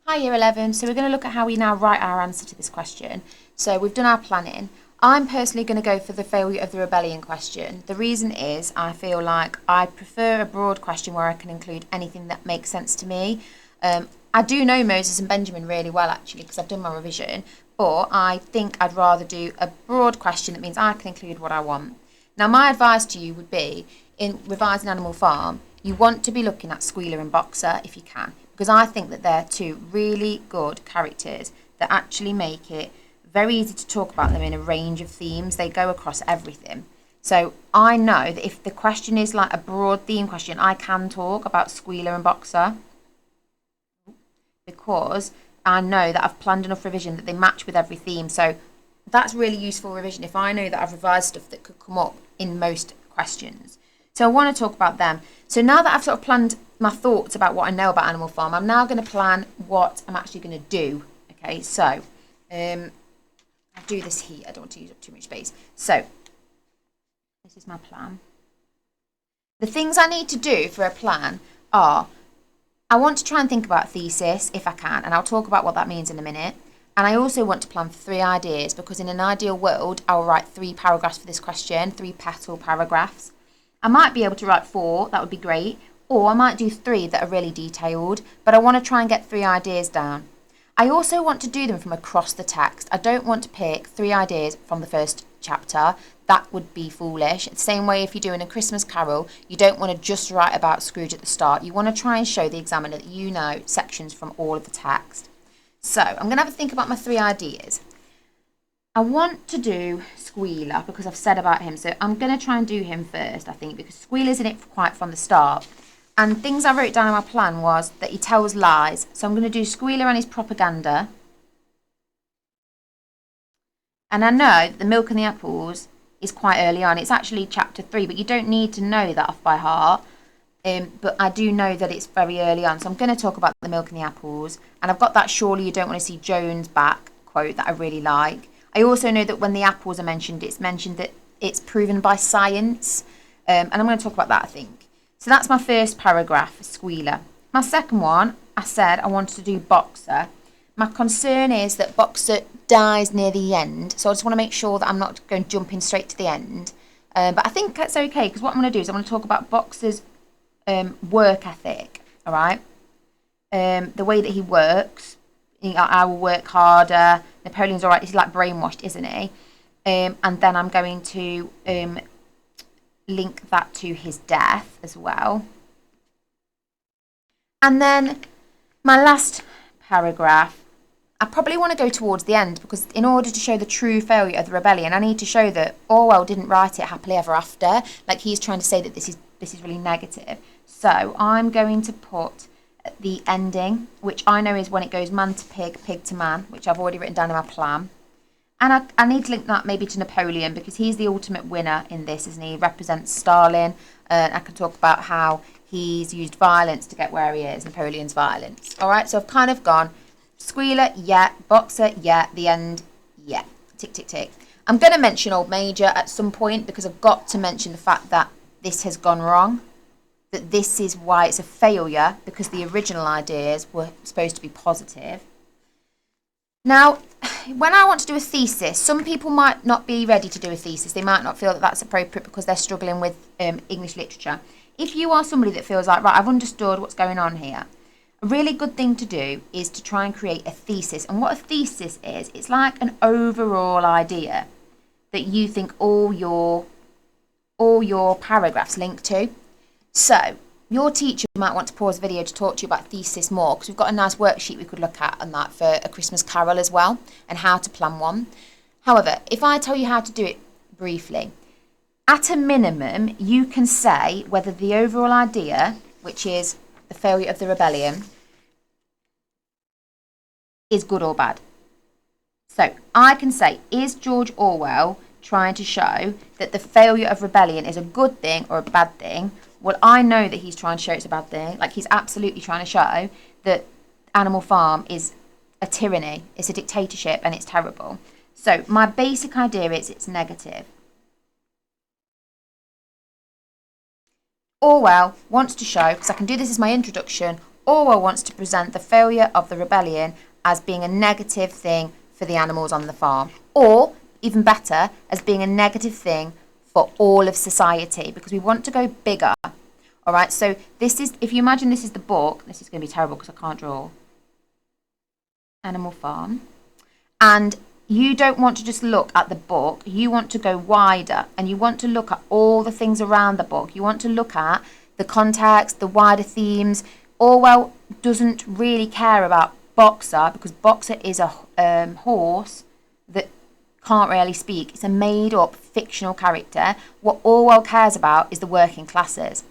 Hi Year 11, so we're going to look at how we now write our answer to this question. So we've done our planning. I'm personally going to go for the failure of the rebellion question. The reason is I feel like I prefer a broad question where I can include anything that makes sense to me. I do know Moses and Benjamin really well actually because I've done my revision, but I think I'd rather do a broad question that means I can include what I want. Now my advice to you would be, in revising Animal Farm, you want to be looking at Squealer and Boxer if you can, because I think that they're two really good characters that actually make it very easy to talk about them in a range of themes. They go across everything. So I know that if the question is like a broad theme question, I can talk about Squealer and Boxer because I know that I've planned enough revision that they match with every theme. So that's really useful revision if I know that I've revised stuff that could come up in most questions. So I want to talk about them. So now that I've sort of planned my thoughts about what I know about Animal Farm, I'm now going to plan what I'm actually going to do. Okay, so I'll do this here. I don't want to use up too much space. So this is my plan. The things I need to do for a plan are, I want to try and think about a thesis if I can, and I'll talk about what that means in a minute. And I also want to plan for 3 ideas because in an ideal world, I'll write 3 paragraphs for this question, 3 petal paragraphs. I might be able to write 4, that would be great, or I might do 3 that are really detailed, but I want to try and get 3 ideas down. I also want to do them from across the text. I don't want to pick 3 ideas from the first chapter. That would be foolish. The same way if you're doing A Christmas Carol, you don't want to just write about Scrooge at the start. You want to try and show the examiner that you know sections from all of the text. So I'm going to have a think about my 3 ideas. I want to do Squealer because I've said about him. So I'm going to try and do him first, I think, because Squealer's in it quite from the start. And things I wrote down in my plan was that he tells lies. So I'm going to do Squealer and his propaganda. And I know that the milk and the apples is quite early on. It's actually chapter 3, but you don't need to know that off by heart. But I do know that it's very early on. So I'm going to talk about the milk and the apples. And I've got that surely you don't want to see Jones back quote that I really like. I also know that when the apples are mentioned, it's mentioned that it's proven by science. And I'm going to talk about that, I think. So that's my first paragraph, Squealer. My second one, I said I wanted to do Boxer. My concern is that Boxer dies near the end. So I just want to make sure that I'm not going jumping straight to the end. But I think that's okay, because what I'm going to do is I'm going to talk about Boxer's work ethic, all right? The way that he works. I will work harder. Napoleon's all right. He's like brainwashed, isn't he? And then I'm going to link that to his death as well. And then my last paragraph, I probably want to go towards the end because in order to show the true failure of the rebellion, I need to show that Orwell didn't write it happily ever after. Like he's trying to say that this is really negative. So I'm going to put the ending, which I know is when it goes man to pig, pig to man, which I've already written down in my plan. And I need to link that maybe to Napoleon because he's the ultimate winner in this, isn't he? He represents Stalin. I can talk about how he's used violence to get where he is, Napoleon's violence. All right, so I've kind of gone Squealer, yeah. Boxer, yeah. The end, yeah. Tick, tick, tick. I'm going to mention Old Major at some point because I've got to mention the fact that this has gone wrong. That this is why it's a failure because the original ideas were supposed to be positive. Now, when I want to do a thesis, some people might not be ready to do a thesis. They might not feel that that's appropriate because they're struggling with English literature. If you are somebody that feels like, right, I've understood what's going on here, a really good thing to do is to try and create a thesis. And what a thesis is, it's like an overall idea that you think all your paragraphs link to. So your teacher might want to pause the video to talk to you about thesis more because we've got a nice worksheet we could look at on that for A Christmas Carol as well and how to plan one. However, if I tell you how to do it briefly, at a minimum, you can say whether the overall idea, which is the failure of the rebellion, is good or bad. So I can say, is George Orwell trying to show that the failure of rebellion is a good thing or a bad thing? Well, I know that he's trying to show it's a bad thing. Like, he's absolutely trying to show that Animal Farm is a tyranny, it's a dictatorship, and it's terrible. So my basic idea is it's negative. Orwell wants to show, because I can do this as my introduction, Orwell wants to present the failure of the rebellion as being a negative thing for the animals on the farm, or even better, as being a negative thing for all of society, because we want to go bigger. All right, so this is, if you imagine this is the book, this is going to be terrible because I can't draw. Animal Farm. And you don't want to just look at the book, you want to go wider, and you want to look at all the things around the book. You want to look at the context, the wider themes. Orwell doesn't really care about Boxer, because Boxer is a horse that can't really speak. It's a made-up fictional character. What Orwell cares about is the working classes.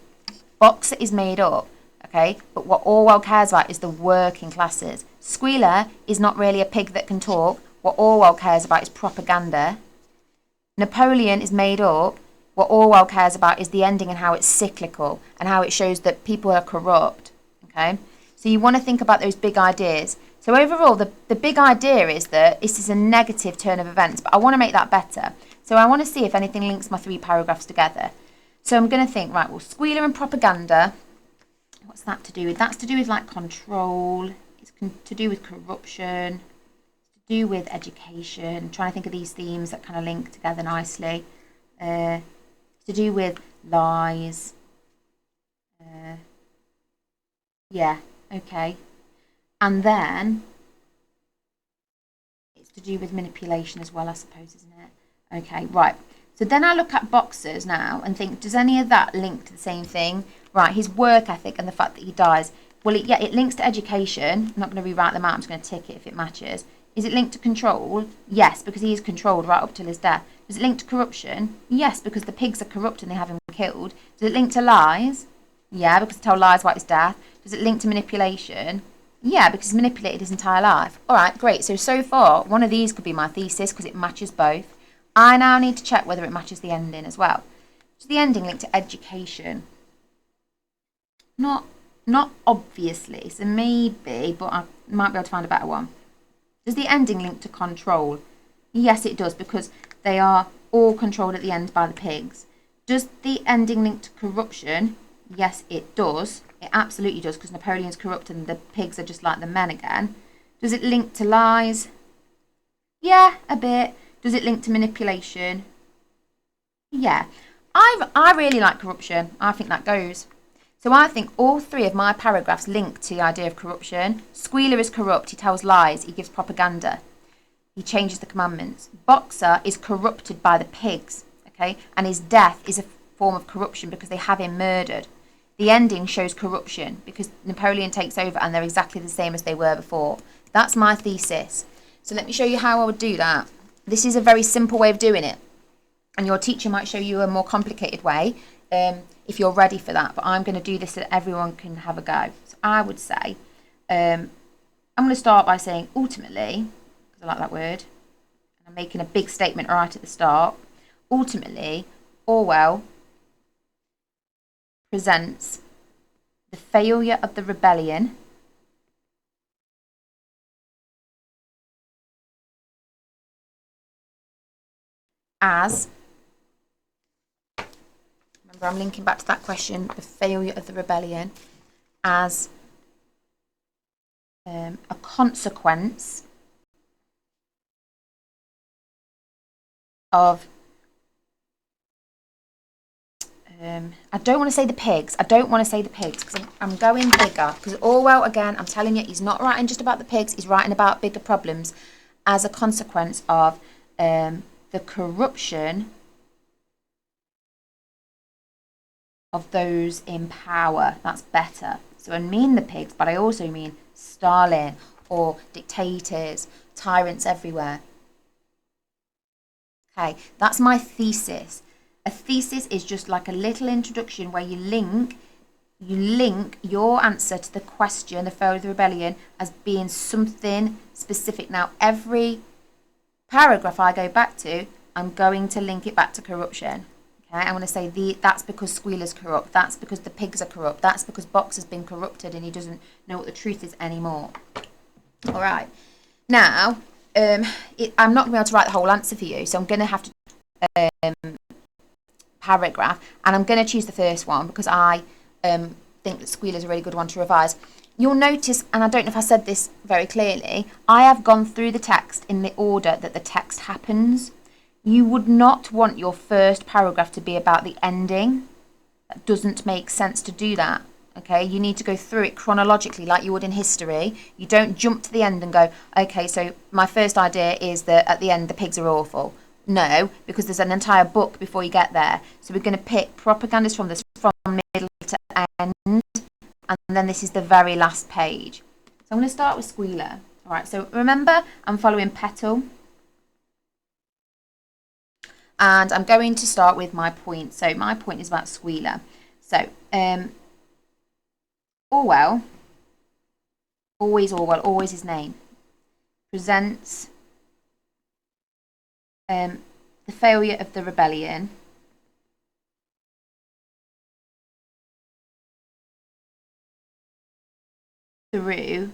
Boxer is made up, okay? But what Orwell cares about is the working classes. Squealer is not really a pig that can talk. What Orwell cares about is propaganda. Napoleon is made up. What Orwell cares about is the ending and how it's cyclical and how it shows that people are corrupt, okay? So you want to think about those big ideas. So overall, the big idea is that this is a negative turn of events, but I want to make that better. So I want to see if anything links my 3 paragraphs together. So I'm going to think, right, well, Squealer and propaganda, what's that to do with? That's to do with, like, control. It's to do with corruption. It's to do with education. I'm trying to think of these themes that kind of link together nicely. To do with lies. Yeah, okay. And then it's to do with manipulation as well, I suppose, isn't it? Okay, right. So then I look at Boxers now and think, does any of that link to the same thing? Right, his work ethic and the fact that he dies. Well, it links to education. I'm not going to rewrite them out. I'm just going to tick it if it matches. Is it linked to control? Yes, because he is controlled right up till his death. Is it linked to corruption? Yes, because the pigs are corrupt and they have him killed. Does it link to lies? Yeah, because he told lies about his death. Does it link to manipulation? Yeah, because he's manipulated his entire life. All right, great. So far, one of these could be my thesis because it matches both. I now need to check whether it matches the ending as well. Does the ending link to education? Not obviously, so maybe, but I might be able to find a better one. Does the ending link to control? Yes, it does, because they are all controlled at the end by the pigs. Does the ending link to corruption? Yes, it does. It absolutely does, because Napoleon's corrupt and the pigs are just like the men again. Does it link to lies? Yeah, a bit. Does it link to manipulation? Yeah. I really like corruption. I think that goes. So I think all 3 of my paragraphs link to the idea of corruption. Squealer is corrupt. He tells lies. He gives propaganda. He changes the commandments. Boxer is corrupted by the pigs, okay? And his death is a form of corruption because they have him murdered. The ending shows corruption because Napoleon takes over and they're exactly the same as they were before. That's my thesis. So let me show you how I would do that. This is a very simple way of doing it. And your teacher might show you a more complicated way if you're ready for that. But I'm going to do this so that everyone can have a go. So I would say, I'm going to start by saying ultimately, because I like that word, and I'm making a big statement right at the start. Ultimately, Orwell presents the failure of the rebellion as, remember I'm linking back to that question, the failure of the rebellion as a consequence of, I don't want to say the pigs. I don't want to say the pigs because I'm going bigger. Because Orwell, again, I'm telling you, he's not writing just about the pigs. He's writing about bigger problems as a consequence of the corruption of those in power. That's better. So I mean the pigs, but I also mean Stalin or dictators, tyrants everywhere. Okay, that's my thesis. A thesis is just like a little introduction where you link your answer to the question, the failure of the rebellion, as being something specific. Now, every paragraph I go back to, I'm going to link it back to corruption. Okay, I'm going to say that's because Squealer's corrupt. That's because the pigs are corrupt. That's because Box has been corrupted and he doesn't know what the truth is anymore. All right. Now, I'm not going to be able to write the whole answer for you, so I'm going to have to paragraph, and I'm going to choose the first one because I think that Squealer's a really good one to revise. you'll notice, and I don't know if I said this very clearly, I have gone through the text in the order that the text happens. You would not want your first paragraph to be about the ending. That doesn't make sense to do that. Okay, you need to go through it chronologically like you would in history. You don't jump to the end and go, okay, so my first idea is that at the end the pigs are awful. No, because there's an entire book before you get there. So we're going to pick propagandas from middle to end, and then this is the very last page. So I'm going to start with Squealer. All right, so remember, I'm following Petal. And I'm going to start with my point. So my point is about Squealer. So, Orwell, always his name, presents the failure of the rebellion through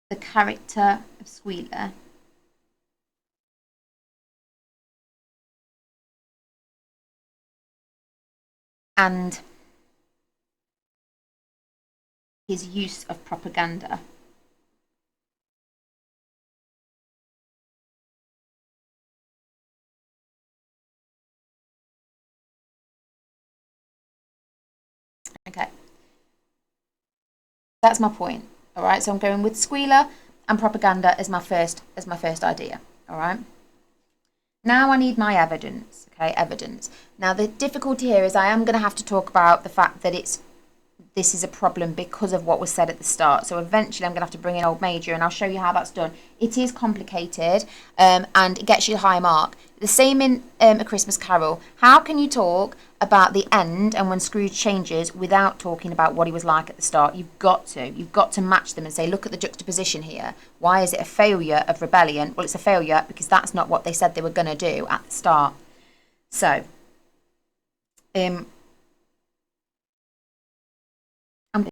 the character of Squealer and his use of propaganda. Okay, that's my point. All right, so I'm going with Squealer and propaganda as my first idea. All right. Now I need my evidence. Okay, evidence. Now the difficulty here is I am going to have to talk about the fact that this is a problem because of what was said at the start. So eventually I'm going to have to bring in Old Major and I'll show you how that's done. It is complicated and it gets you a high mark. The same in A Christmas Carol. How can you talk about the end and when Scrooge changes without talking about what he was like at the start? You've got to match them and say, look at the juxtaposition here. Why is it a failure of rebellion? Well, it's a failure because that's not what they said they were going to do at the start. So, I'm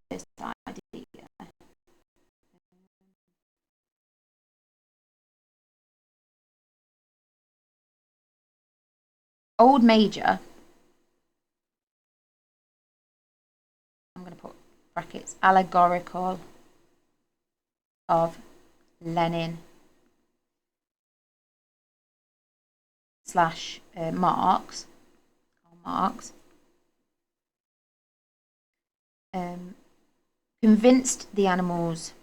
first idea. Old Major. I'm going to put brackets, allegorical of Lenin slash Marx, Karl Marx, convinced the animals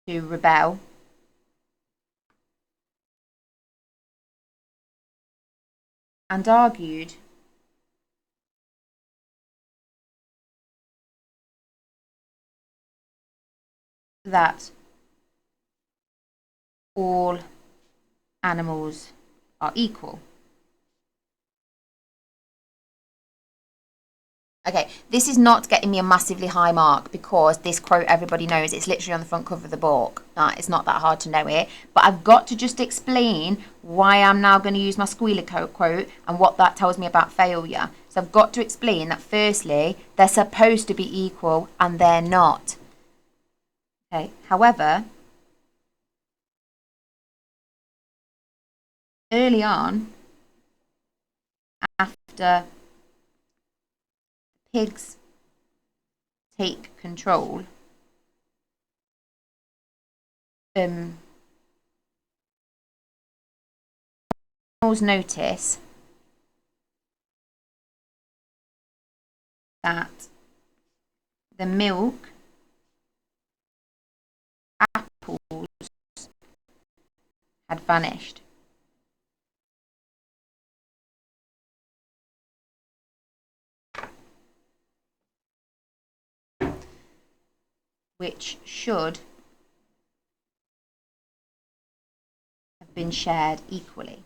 to rebel and argued that all animals are equal. Okay, this is not getting me a massively high mark because this quote everybody knows. It's literally on the front cover of the book. It's not that hard to know it. But I've got to just explain why I'm now going to use my Squealer quote and what that tells me about failure. So I've got to explain that firstly, they're supposed to be equal and they're not. Okay, however, early on, after pigs take control, notice that the milk, apples had vanished. Which should have been shared equally.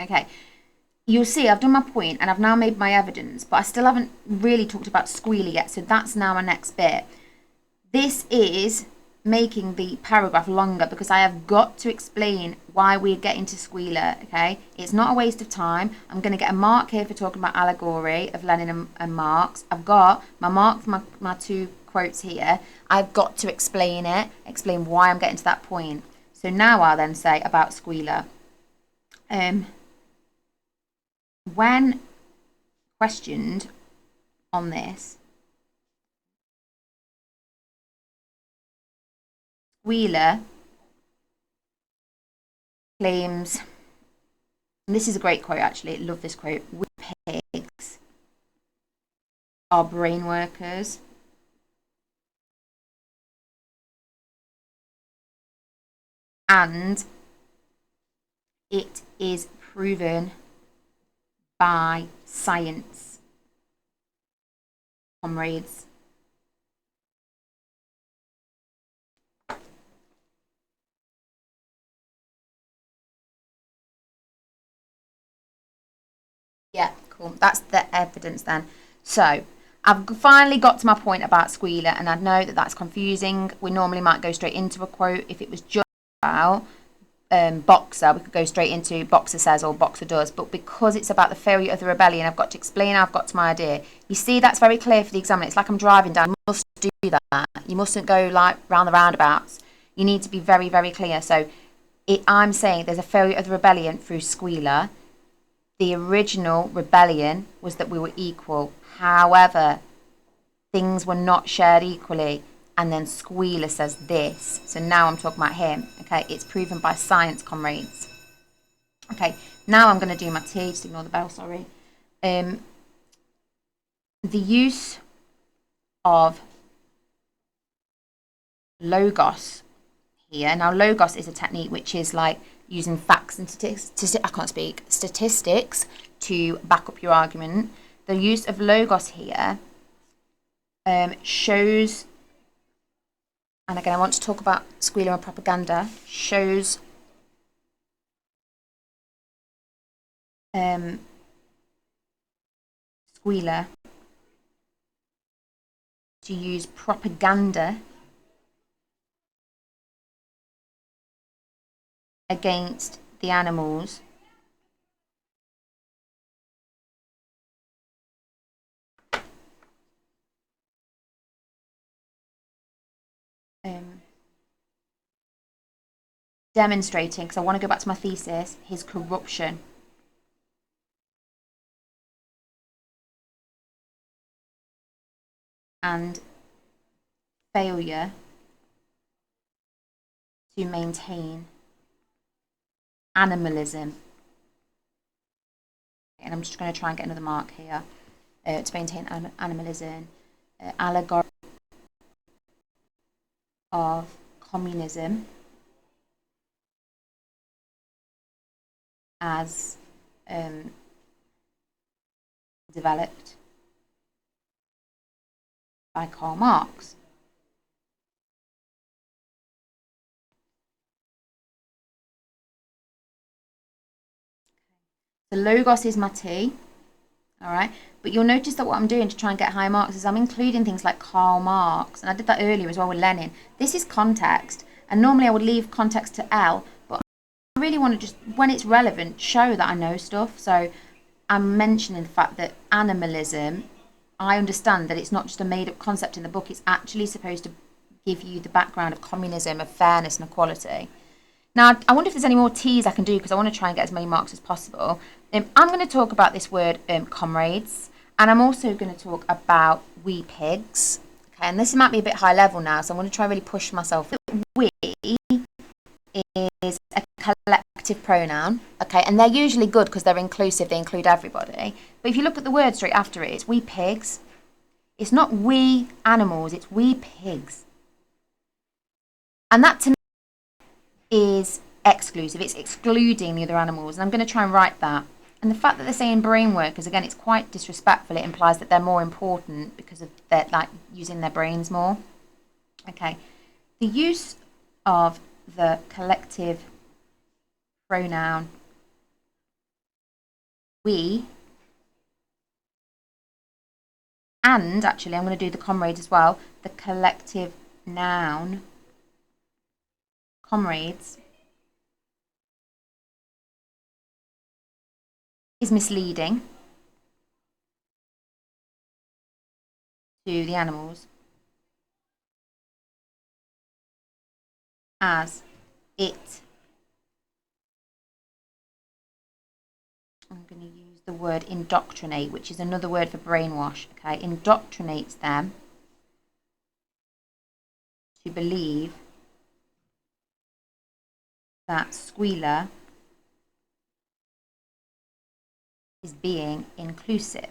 Okay, you'll see I've done my point and I've now made my evidence, but I still haven't really talked about Squealer yet, so that's now my next bit. This is making the paragraph longer because I have got to explain why we're getting to squealer, okay? It's not a waste of time. I'm going to get a mark here for talking about allegory of Lenin and Marx. I've got my mark for my 2 quotes here. I've got to explain it, explain why I'm getting to that point. So now I'll then say about squealer. When questioned on this, squealer claims, and this is a great quote actually, I love this quote, we pigs are brain workers and it is proven by science, comrades. Yeah, cool. That's the evidence then. So I've finally got to my point about squealer, and I know that that's confusing. We normally might go straight into a quote. If it was just about Boxer, we could go straight into Boxer says or Boxer does. But because it's about the failure of the rebellion, I've got to explain how I've got to my idea. You see, that's very clear for the examiner. It's like I'm driving down. You must do that. You mustn't go like round the roundabouts. You need to be very, very clear. So I'm saying there's a failure of the rebellion through squealer. The original rebellion was that we were equal. However, things were not shared equally. And then Squealer says this. So now I'm talking about him. Okay, it's proven by science, comrades. Okay, now I'm going to do my T. Just ignore the bell, sorry. The use of logos here. Now, logos is a technique which is like using facts and statistics to back up your argument. The use of logos here shows, and again I want to talk about squealer and propaganda, shows squealer to use propaganda against the animals demonstrating, because I want to go back to my thesis, his corruption. And failure to maintain animalism. And I'm just going to try and get another mark here. To maintain animalism. Allegory of communism as developed by Karl Marx. The logos is my T, all right? But you'll notice that what I'm doing to try and get high marks is I'm including things like Karl Marx, and I did that earlier as well with Lenin. This is context, and normally I would leave context to L, but I really want to just, when it's relevant, show that I know stuff. So I'm mentioning the fact that animalism, I understand that it's not just a made-up concept in the book, it's actually supposed to give you the background of communism, of fairness and equality. Now, I wonder if there's any more T's I can do, because I want to try and get as many marks as possible. I'm going to talk about this word, comrades, and I'm also going to talk about we pigs. Okay, and this might be a bit high level now, so I'm going to try and really push myself. We is a collective pronoun, okay, and they're usually good because they're inclusive, they include everybody. But if you look at the word straight after it, it's we pigs. It's not we animals, it's we pigs. And that to me is exclusive, it's excluding the other animals, and I'm going to try and write that. And the fact that they're saying brain workers, again, it's quite disrespectful. It implies that they're more important because of their, like, using their brains more. Okay, the use of the collective pronoun we, and actually I'm going to do the comrades as well, the collective noun comrades is misleading to the animals as it, I'm going to use the word indoctrinate, which is another word for brainwash, okay, indoctrinates them to believe that Squealer is being inclusive.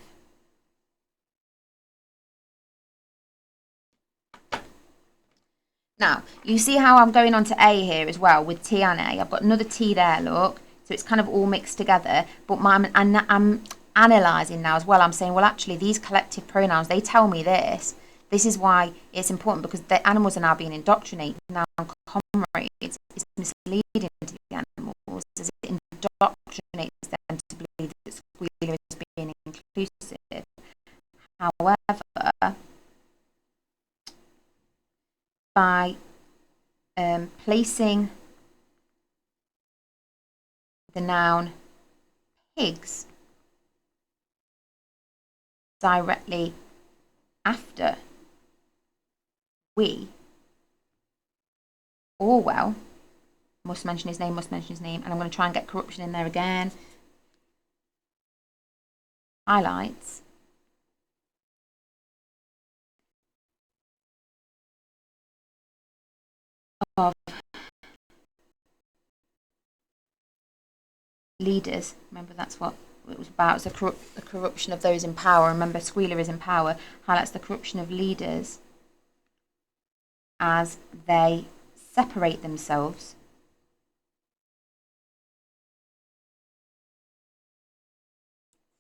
Now, you see how I'm going on to A here as well with T and A. I've got another T there, look. So it's kind of all mixed together. But I'm analysing now as well. I'm saying, well, actually, these collective pronouns, they tell me this. This is why it's important, because the animals are now being indoctrinated. Now, comrades is misleading to the animals as it indoctrinates them to believe that Squealer is being inclusive. However, by placing the noun pigs directly after we, Orwell, must mention his name, and I'm going to try and get corruption in there again, highlights of leaders. Remember, that's what it was about. It's the corruption of those in power. Remember, Squealer is in power. Highlights the corruption of leaders as they separate themselves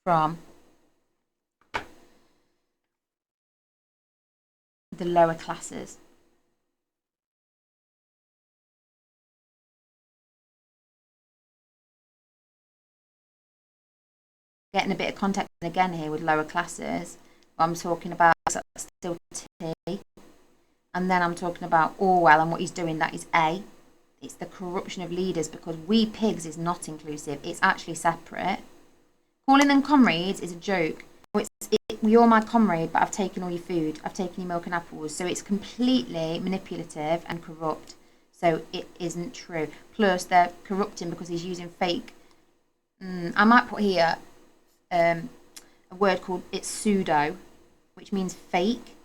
from the lower classes. Getting a bit of context again here with lower classes. What I'm talking about is still T, and then I'm talking about Orwell and what he's doing. That is A. It's the corruption of leaders, because we pigs is not inclusive. It's actually separate. Calling them comrades is a joke. You're my comrade, but I've taken all your food. I've taken your milk and apples. So it's completely manipulative and corrupt. So it isn't true. Plus, they're corrupting because he's using fake. I might put here a word called it's pseudo, which means fake,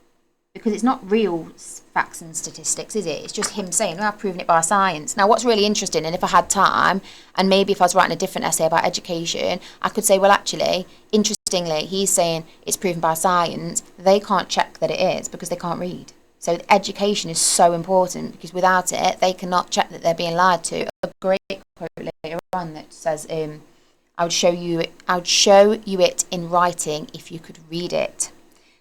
because it's not real facts and statistics, is it? It's just him saying, well, I've proven it by science. Now, what's really interesting, and if I had time, and maybe if I was writing a different essay about education, I could say, well, actually, interestingly, he's saying it's proven by science. They can't check that it is because they can't read. So education is so important, because without it, they cannot check that they're being lied to. A great quote later on that says, I would show you it in writing if you could read it,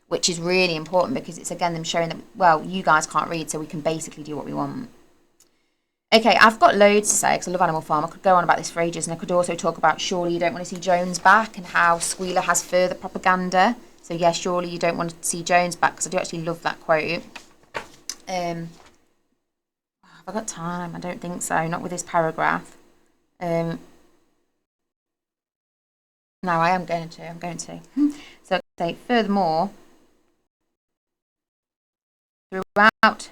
which is really important, because it's again them showing that, well, you guys can't read, so we can basically do what we want. Okay, I've got loads to say because I love Animal Farm. I could go on about this for ages, and I could also talk about surely you don't want to see Jones back and how Squealer has further propaganda. So yeah, surely you don't want to see Jones back, because I do actually love that quote. Have I got time? I don't think so, not with this paragraph. No, I'm going to. So say, furthermore, throughout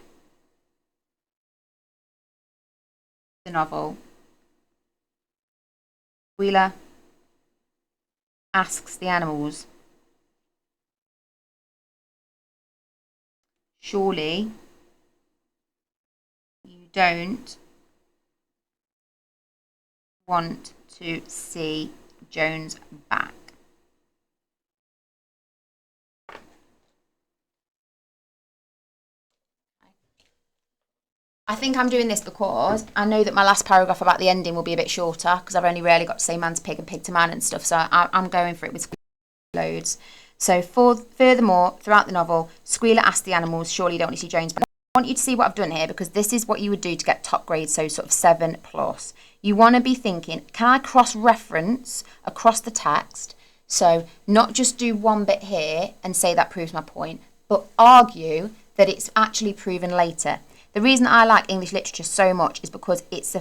the novel, Wheeler asks the animals, surely you don't want to see Jones back. I think I'm doing this because I know that my last paragraph about the ending will be a bit shorter, because I've only rarely got to say man to pig and pig to man and stuff, so I'm going for it with loads. So furthermore, throughout the novel, Squealer asks the animals, surely you don't want to see Jones back. I want you to see what I've done here, because this is what you would do to get top grades, so sort of 7+. You want to be thinking, can I cross-reference across the text? So not just do one bit here and say that proves my point, but argue that it's actually proven later. the reason I like English literature so much is because it's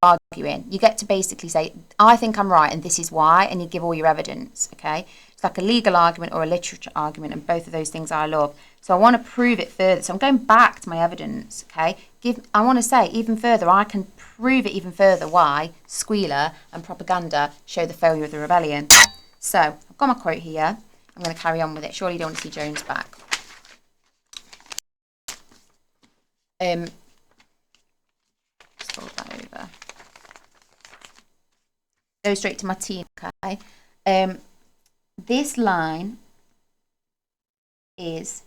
arguing. You get to basically say, I think I'm right and this is why, and you give all your evidence, okay? It's like a legal argument or a literature argument, and both of those things I love. So I want to prove it further. So I'm going back to my evidence, okay? I want to say even further, I can prove it even further why squealer and propaganda show the failure of the rebellion. So I've got my quote here. I'm going to carry on with it. Surely you don't want to see Jones back. Scroll that over. Go straight to my team, okay? This line is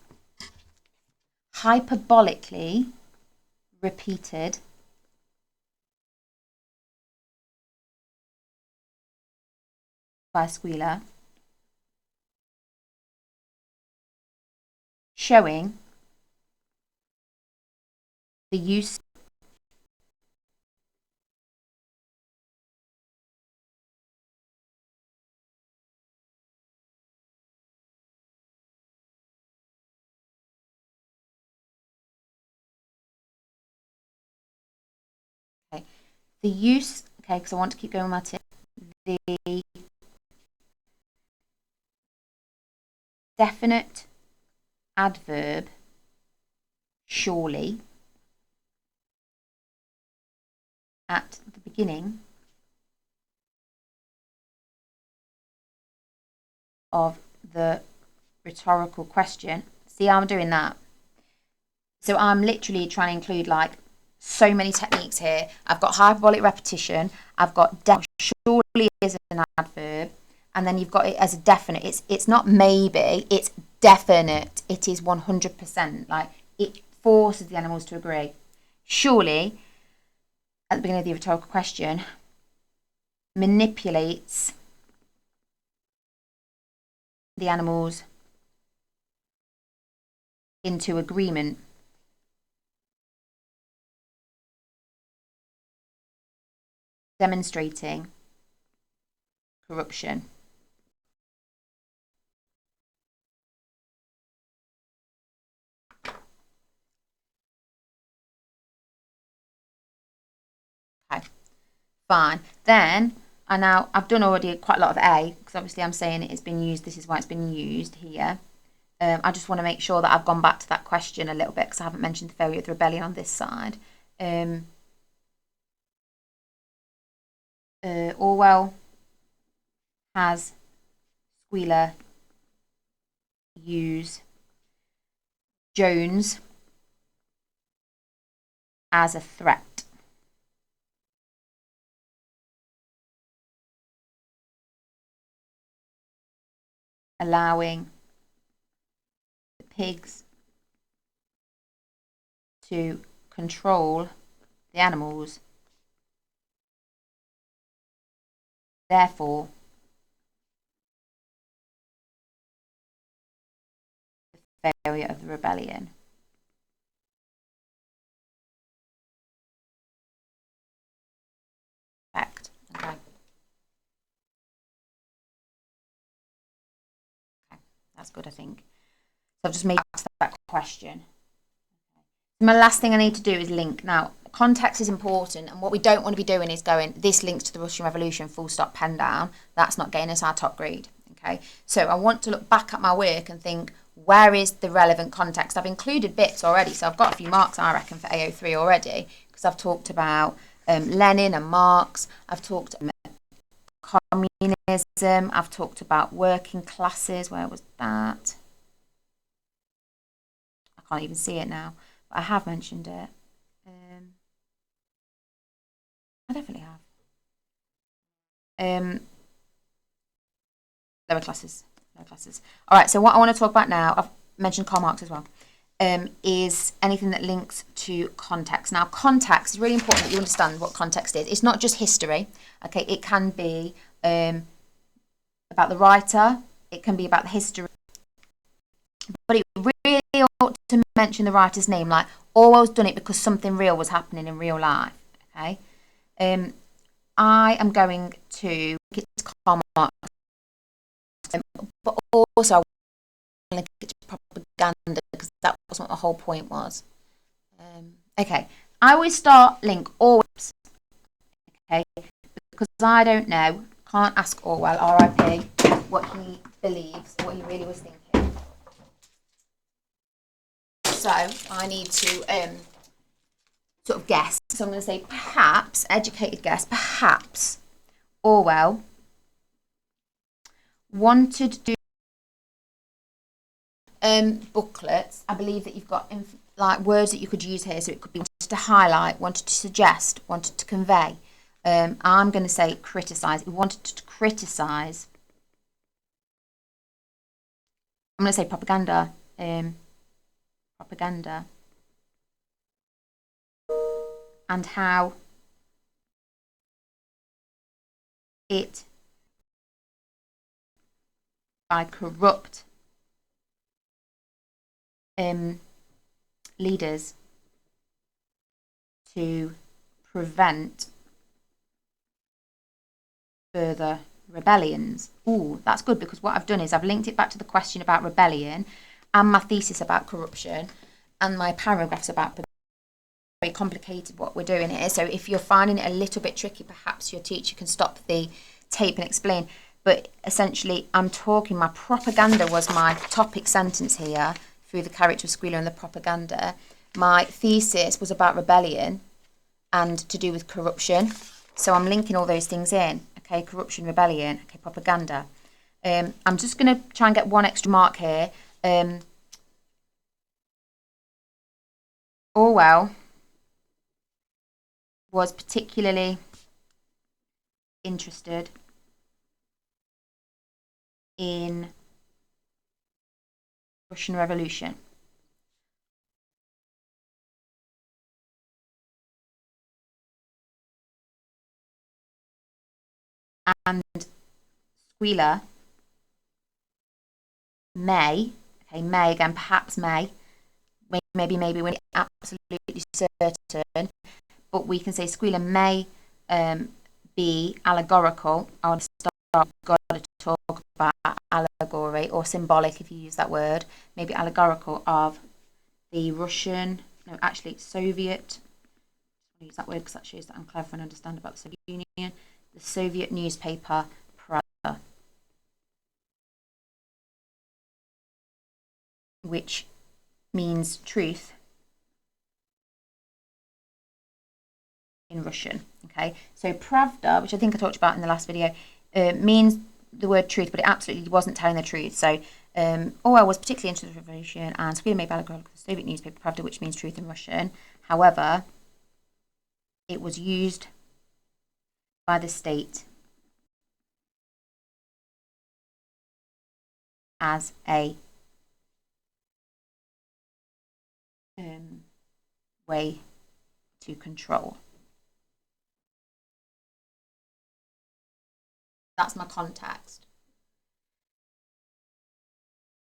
hyperbolically repeated by squealer, showing the use the use, okay, because I want to keep going with my tip, the definite adverb surely at the beginning of the rhetorical question. See how I'm doing that? So I'm literally trying to include like so many techniques here. I've got hyperbolic repetition. I've got surely as an adverb, and then you've got it as a definite. It's not maybe. It's definite. It is 100%. Like it forces the animals to agree. Surely, at the beginning of the rhetorical question, manipulates the animals into agreement. Demonstrating corruption. Okay, fine. Then I've done already quite a lot of A, because obviously I'm saying it's been used. This is why it's been used here. I just want to make sure that I've gone back to that question a little bit, because I haven't mentioned the failure of the rebellion on this side. Orwell has squealer use Jones as a threat. Allowing the pigs to control the animals, therefore the failure of the rebellion. Fact. Okay. Okay, that's good, I think. So I've just made that question. My last thing I need to do is link. Now, context is important, and what we don't want to be doing is going, this links to the Russian Revolution, full stop, pen down. That's not getting us our top grade, okay? So I want to look back at my work and think, where is the relevant context? I've included bits already, so I've got a few marks, I reckon, for AO3 already, because I've talked about Lenin and Marx. I've talked about communism. I've talked about working classes. Where was that? I can't even see it now. I have mentioned it. I definitely have. Lower classes. All right, so what I want to talk about now, I've mentioned Karl Marx as well, is anything that links to context. Now, context is really important that you understand what context is. It's not just history, okay? It can be about the writer. It can be about the history. But it really ought to mention the writer's name, like Orwell's done it because something real was happening in real life, okay? I am going to link it to Karl Marx, but also I want to link it to propaganda, because that was what the whole point was. Okay, I always start link always. Okay, because I don't know, can't ask Orwell, R.I.P., what he believes, what he really was thinking. So I need to sort of guess. So I'm going to say perhaps, educated guess, perhaps Orwell wanted to do booklets. I believe that you've got like words that you could use here. So it could be wanted to highlight, wanted to suggest, wanted to convey. I'm going to say criticise. He wanted to criticise. I'm going to say propaganda. Propaganda. And how it, by corrupt leaders, to prevent further rebellions. Ooh, that's good, because what I've done is I've linked it back to the question about rebellion and my thesis about corruption and my paragraphs about very complicated what we're doing here. So if you're finding it a little bit tricky, perhaps your teacher can stop the tape and explain. But essentially, I'm talking, my propaganda was my topic sentence here through the character of Squealer and the propaganda. My thesis was about rebellion and to do with corruption. So I'm linking all those things in. Okay, corruption, rebellion, okay, propaganda. I'm just going to try and get one extra mark here. Orwell was particularly interested in Russian Revolution. And Squealer may, okay, may again, perhaps may, maybe we're not absolutely certain, but we can say Squealer may be allegorical. I'll start, got to talk about allegory, or symbolic if you use that word, maybe allegorical of the Russian, no, actually Soviet, I'll use that word because that shows that I'm clever and understand about the Soviet Union, the Soviet newspaper Pravda, which means truth in Russian. Okay, so Pravda, which I think I talked about in the last video, means the word truth, but it absolutely wasn't telling the truth. So Orwell was particularly interested in the revolution, and Squealer made allegorical the Soviet newspaper Pravda, which means truth in Russian. However, it was used by the state as a way to control. That's my context.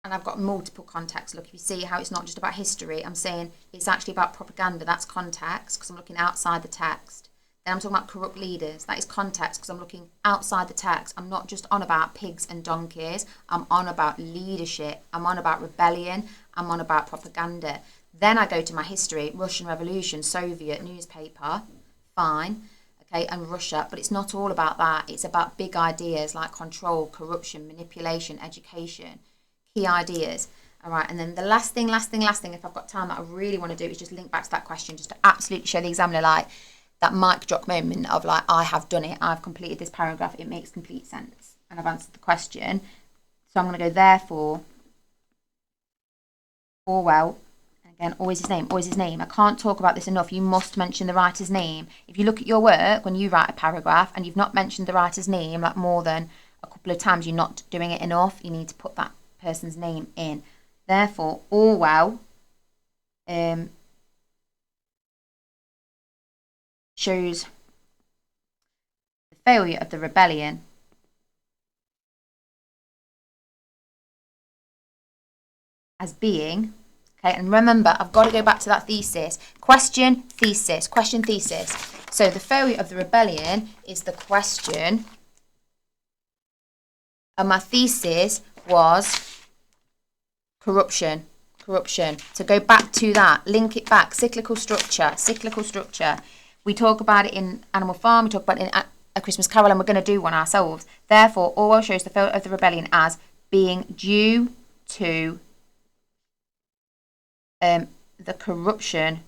And I've got multiple contexts. Look, if you see how it's not just about history, I'm saying it's actually about propaganda. That's context, because I'm looking outside the text. Then I'm talking about corrupt leaders. That is context, because I'm looking outside the text. I'm not just on about pigs and donkeys. I'm on about leadership. I'm on about rebellion. I'm on about propaganda. Then I go to my history, Russian Revolution, Soviet newspaper, fine, okay, and Russia. But it's not all about that. It's about big ideas like control, corruption, manipulation, education, key ideas. All right, and then the last thing, if I've got time, that I really want to do is just link back to that question, just to absolutely show the examiner like that mic drop moment of like, I have done it, I've completed this paragraph, it makes complete sense, and I've answered the question. So I'm going to go, therefore, Orwell, again, always his name. I can't talk about this enough. You must mention the writer's name. If you look at your work, when you write a paragraph and you've not mentioned the writer's name like more than a couple of times, you're not doing it enough. You need to put that person's name in. Therefore, Orwell shows the failure of the rebellion as being, okay, and remember, I've got to go back to that thesis. Question, thesis. So the failure of the rebellion is the question, and my thesis was corruption. corruption. So go back to that, link it back, cyclical structure. We talk about it in Animal Farm, we talk about it in A Christmas Carol, and we're going to do one ourselves. Therefore, Orwell shows the failure of the rebellion as being due to the corruption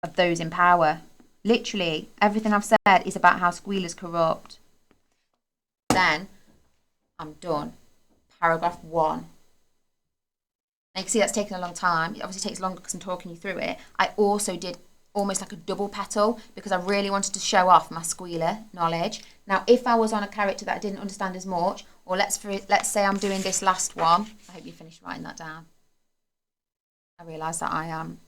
of those in power. Literally, everything I've said is about how Squealer's corrupt. Then, I'm done. Paragraph 1. Now you can see that's taken a long time. It obviously takes longer because I'm talking you through it. I also did almost like a double petal because I really wanted to show off my Squealer knowledge. Now, if I was on a character that I didn't understand as much, or let's say I'm doing this last one. I hope you finished writing that down. I realise that I am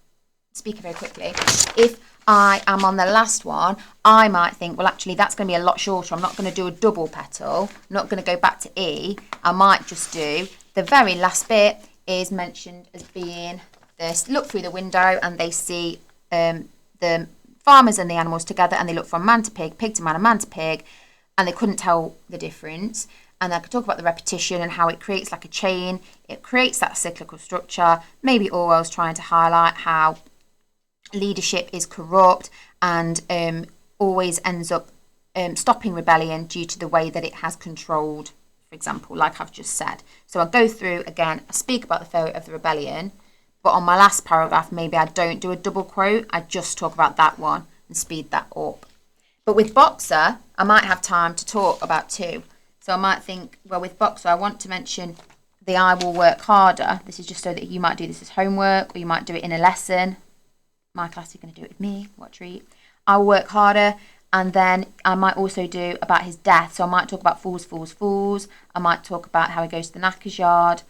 speaking very quickly. If I am on the last one, I might think, well, actually, that's going to be a lot shorter. I'm not going to do a double petal. I'm not going to go back to E. I might just do the very last bit is mentioned as being this. Look through the window and they see the farmers and the animals together, and they look from man to pig to man, and man to pig, and they couldn't tell the difference. And I could talk about the repetition and how it creates like a chain. It creates that cyclical structure. Maybe Orwell's trying to highlight how leadership is corrupt and always ends up stopping rebellion due to the way that it has controlled, for example, like I've just said. So I'll go through again, I speak about the failure of the rebellion, but on my last paragraph, maybe I don't do a double quote. I just talk about that one and speed that up. But with Boxer, I might have time to talk about 2. So I might think, well, with Boxer, I want to mention the I will work harder. This is just so that you might do this as homework, or you might do it in a lesson. My class, you're going to do it with me. What a treat. I will work harder. And then I might also do about his death. So I might talk about fools. I might talk about how he goes to the knacker's yard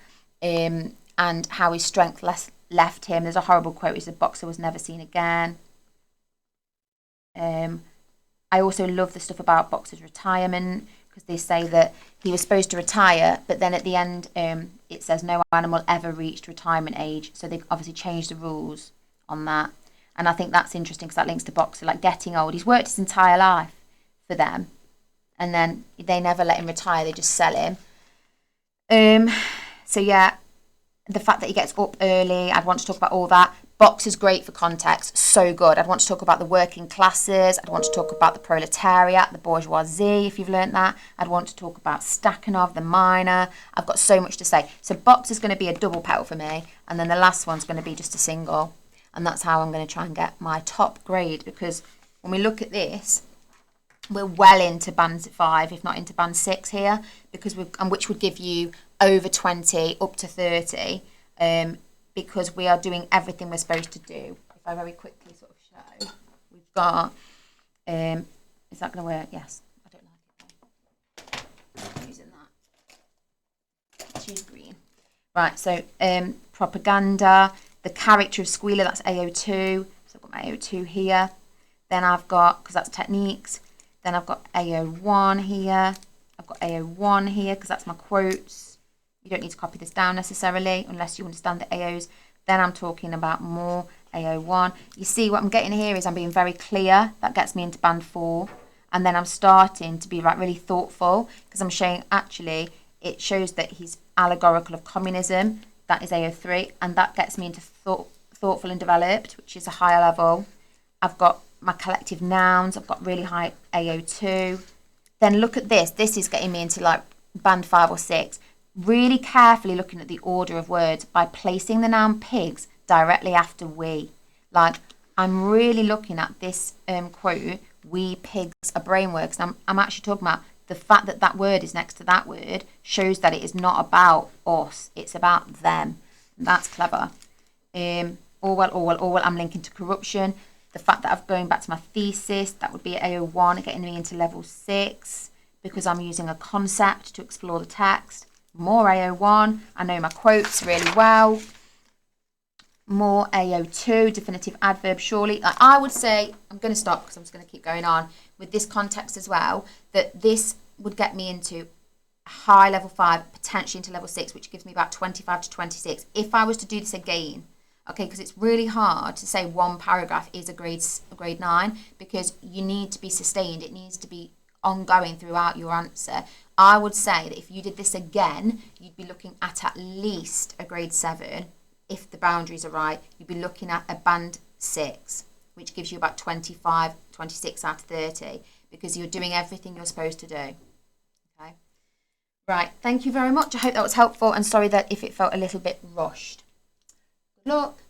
and how his strength left him. There's a horrible quote. He said, Boxer was never seen again. I also love the stuff about Boxer's retirement, because they say that he was supposed to retire, but then at the end it says no animal ever reached retirement age. So they've obviously changed the rules on that. And I think that's interesting because that links to Boxer, like getting old. He's worked his entire life for them, and then they never let him retire. They just sell him. So yeah, the fact that he gets up early, I'd want to talk about all that. Boxer's great for context, so good. I'd want to talk about the working classes. I'd want to talk about the proletariat, the bourgeoisie, if you've learnt that. I'd want to talk about Stakhanov, the miner. I've got so much to say. So Boxer's going to be a double petal for me, and then the last one's going to be just a single. And that's how I'm going to try and get my top grade, because when we look at this, we're well into band 5, if not into band 6 here, because which would give you over 20 up to 30, because we are doing everything we're supposed to do. If I very quickly sort of show, we've got, is that going to work? Yes. I don't like it. I'm using that. Choose green. Right, so propaganda. The character of Squealer, that's AO2. So I've got my AO2 here. Then I've got, because that's techniques. Then I've got AO1 here. I've got AO1 here, because that's my quotes. You don't need to copy this down necessarily, unless you understand the AOs. Then I'm talking about more AO1. You see what I'm getting here is I'm being very clear. That gets me into band 4. And then I'm starting to be like really thoughtful, because I'm showing, actually, it shows that he's allegorical of communism. That is AO3, and that gets me into thoughtful and developed, which is a higher level. I've got my collective nouns. I've got really high AO2. Then look at this. This is getting me into like band 5 or 6. Really carefully looking at the order of words by placing the noun pigs directly after we. Like, I'm really looking at this quote, we pigs are brainworks. I'm actually talking about the fact that that word is next to that word shows that it is not about us. It's about them. That's clever. Orwell, I'm linking to corruption. The fact that I'm going back to my thesis, that would be AO1, getting me into level 6, because I'm using a concept to explore the text. More AO1. I know my quotes really well. More AO2, definitive adverb, surely. Like, I would say, I'm going to stop because I'm just going to keep going on with this context as well, that this would get me into high level 5, potentially into level 6, which gives me about 25 to 26. If I was to do this again, okay, because it's really hard to say one paragraph is a grade 9, because you need to be sustained. It needs to be ongoing throughout your answer, I would say that if you did this again, you'd be looking at least a grade 7. If the boundaries are right, you'd be looking at a band 6, which gives you about 25, 26 out of 30, because you're doing everything you're supposed to do. Okay. Right, thank you very much. I hope that was helpful, and sorry that if it felt a little bit rushed. Good luck.